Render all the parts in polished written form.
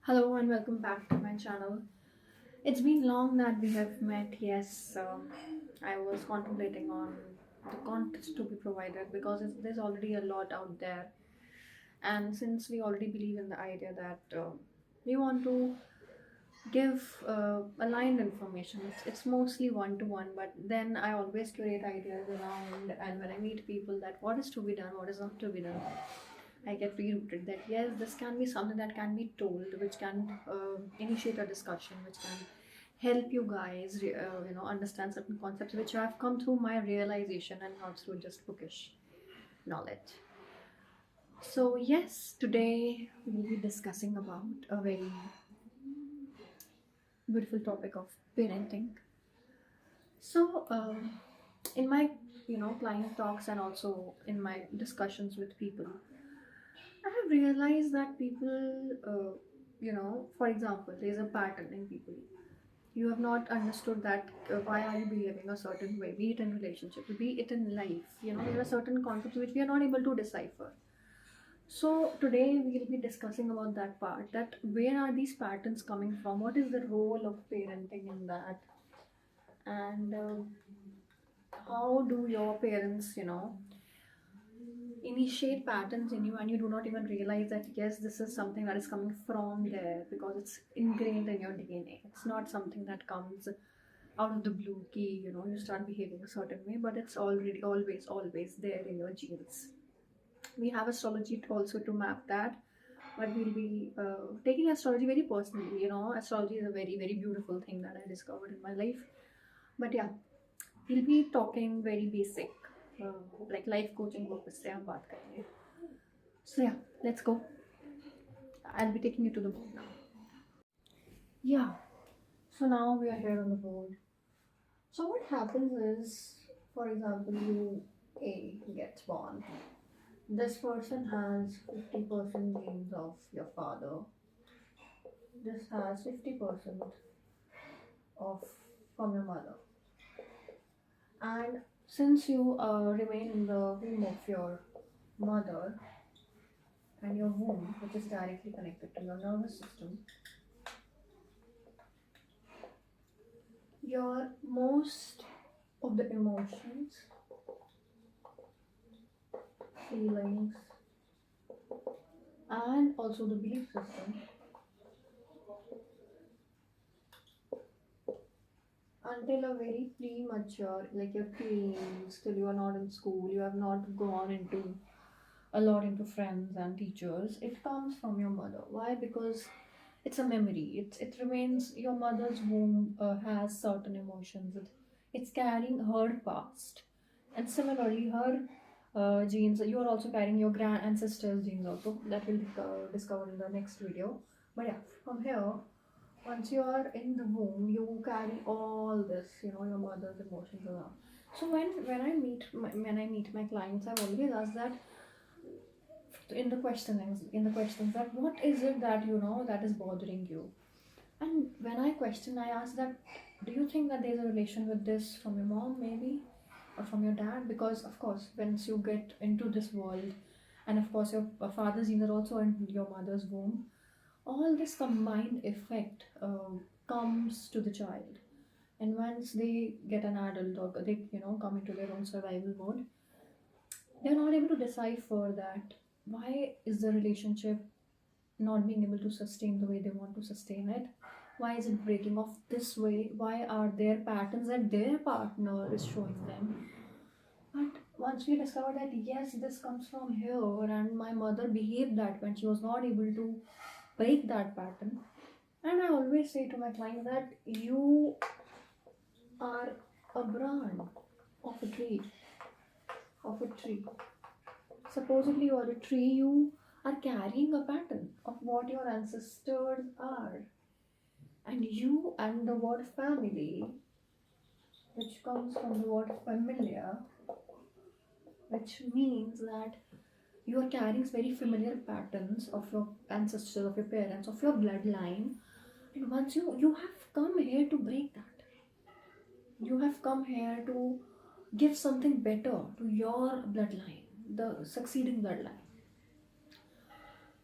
Hello and welcome back to my channel. It's been long that we have met. Yes, I was contemplating on the content to be provided because there's already a lot out there, and since we already believe in the idea that we want to give aligned information, it's mostly one to one. But then I always curate ideas around, and when I meet people, that what is to be done, what is not to be done. I get rerouted that yes, this can be something that can be told, which can initiate a discussion, which can help you guys, understand certain concepts which have come through my realization and not through just bookish knowledge. So yes, today we'll be discussing about a very beautiful topic of parenting. So in my client talks and also in my discussions with people, I have realized that people, for example, there's a pattern in people. You have not understood that why are you behaving a certain way, be it in relationship, be it in life. There are certain concepts which we are not able to decipher. So today we'll be discussing about that part. That where are these patterns coming from? What is the role of parenting in that? And how do your parents, initiate patterns in you and you do not even realize that yes, this is something that is coming from there because it's ingrained in your DNA. It's not something that comes out of the blue key, you start behaving a certain way, but it's already always there in your genes. We have astrology also to map that, but we'll be taking astrology very personally. Astrology is a very very beautiful thing that I discovered in my life. But yeah, we'll be talking very basic, like life coaching purpose से हम बात करेंगे. So yeah, let's go. I'll be taking you to the board now. Yeah. So now we are here on the board. So what happens is, for example, you A gets born. This person has 50% genes of your father. This has 50% of from your mother. And since you remain in the womb of your mother, and your womb, which is directly connected to your nervous system, your most of the emotions, feelings, and also the belief system until a very premature, like your teens, till you are not in school, you have not gone into a lot into friends and teachers, it comes from your mother. Why? Because it's a memory. It remains. Your mother's womb has certain emotions. It's carrying her past, and similarly, her genes. You are also carrying your grand ancestors' genes also. That will discover in the next video. But yeah, from here, once you are in the womb, you carry all this. Your mother's emotions around. So when I meet my clients, I always ask that in the questions that what is it that that is bothering you. And when I question, I ask that, do you think that there's a relation with this from your mom, maybe, or from your dad? Because, of course, once you get into this world, and of course, your father's genes are also in your mother's womb, all this combined effect comes to the child. And once they get an adult or they, come into their own survival mode, they're not able to decipher that why is the relationship not being able to sustain the way they want to sustain it. Why is it breaking off this way? Why are there patterns that their partner is showing them? But once we discover that yes, this comes from here, and my mother behaved that when she was not able to break that pattern. And I always say to my client that you are a branch of a tree, of a tree. Supposedly, you are a tree, you are carrying a pattern of what your ancestors are. And you and the word family, which comes from the word familiar, which means that you are carrying very familiar patterns of your ancestors, of your parents, of your bloodline. And once you have come here to break that, you have come here to give something better to your bloodline, the succeeding bloodline.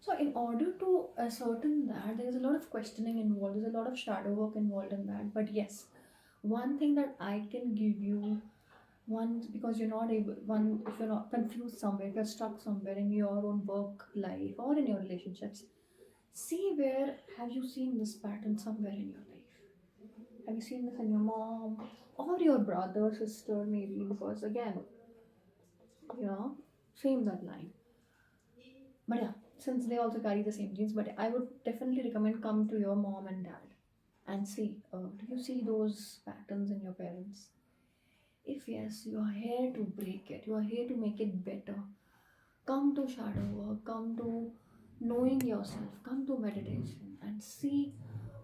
So, in order to ascertain that, there is a lot of questioning involved, there's a lot of shadow work involved in that. But yes, one thing that I can give you, one, because you're not able, one, if you're not confused somewhere, if you're stuck somewhere in your own work life or in your relationships, see where have you seen this pattern somewhere in your life. Have you seen this in your mom or your brother, sister, maybe? Because again, you know, same that line. But yeah, since they also carry the same genes, but I would definitely recommend come to your mom and dad and see, do you see those patterns in your parents? If yes, you are here to break it. You are here to make it better. Come to shadow work. Come to knowing yourself. Come to meditation and see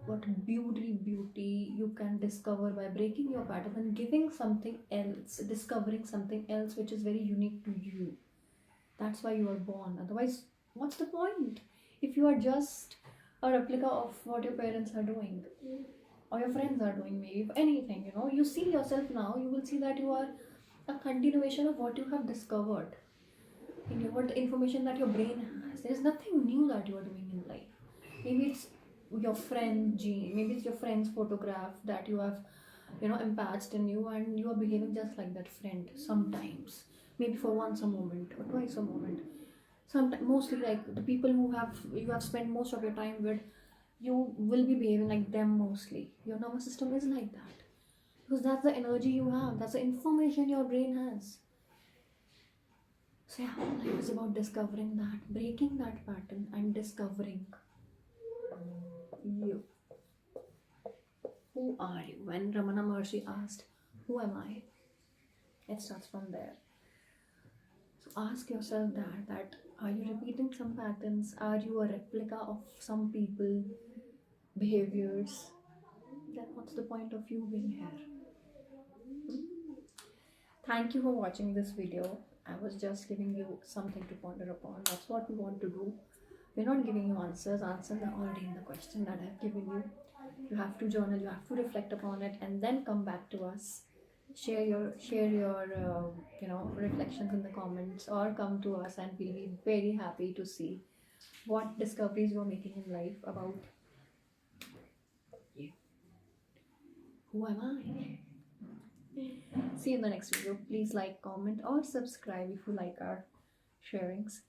what beauty you can discover by breaking your pattern and giving something else, discovering something else which is very unique to you. That's why you are born. Otherwise, what's the point? If you are just a replica of what your parents are doing or your friends are doing, maybe if anything, you see yourself now, you will see that you are a continuation of what you have discovered in your what information that your brain has. There is nothing new that you are doing in life. Maybe it's your friend gene, maybe it's your friend's photograph that you have, impacted in you, and you are behaving just like that friend sometimes. Maybe for once a moment or twice a moment. Sometimes, mostly like the people who have you have spent most of your time with, you will be behaving like them mostly. Your nervous system is like that because that's the energy you have. That's the information your brain has. So yeah, life is about discovering that, breaking that pattern, and discovering you. Who are you? When Ramana Maharshi asked, "Who am I?" It starts from there. So ask yourself that are you repeating some patterns? Are you a replica of some people, behaviors? Then what's the point of you being here? Thank you for watching this video. I was just giving you something to ponder upon. That's what we want to do. We're not giving you answers. Answers are already in the question that I've given you. You have to journal. You have to reflect upon it, and then come back to us. Share your reflections in the comments, or come to us, and we'll be very happy to see what discoveries you're making in life about you. Who am I? See you in the next video. Please like, comment, or subscribe if you like our sharings.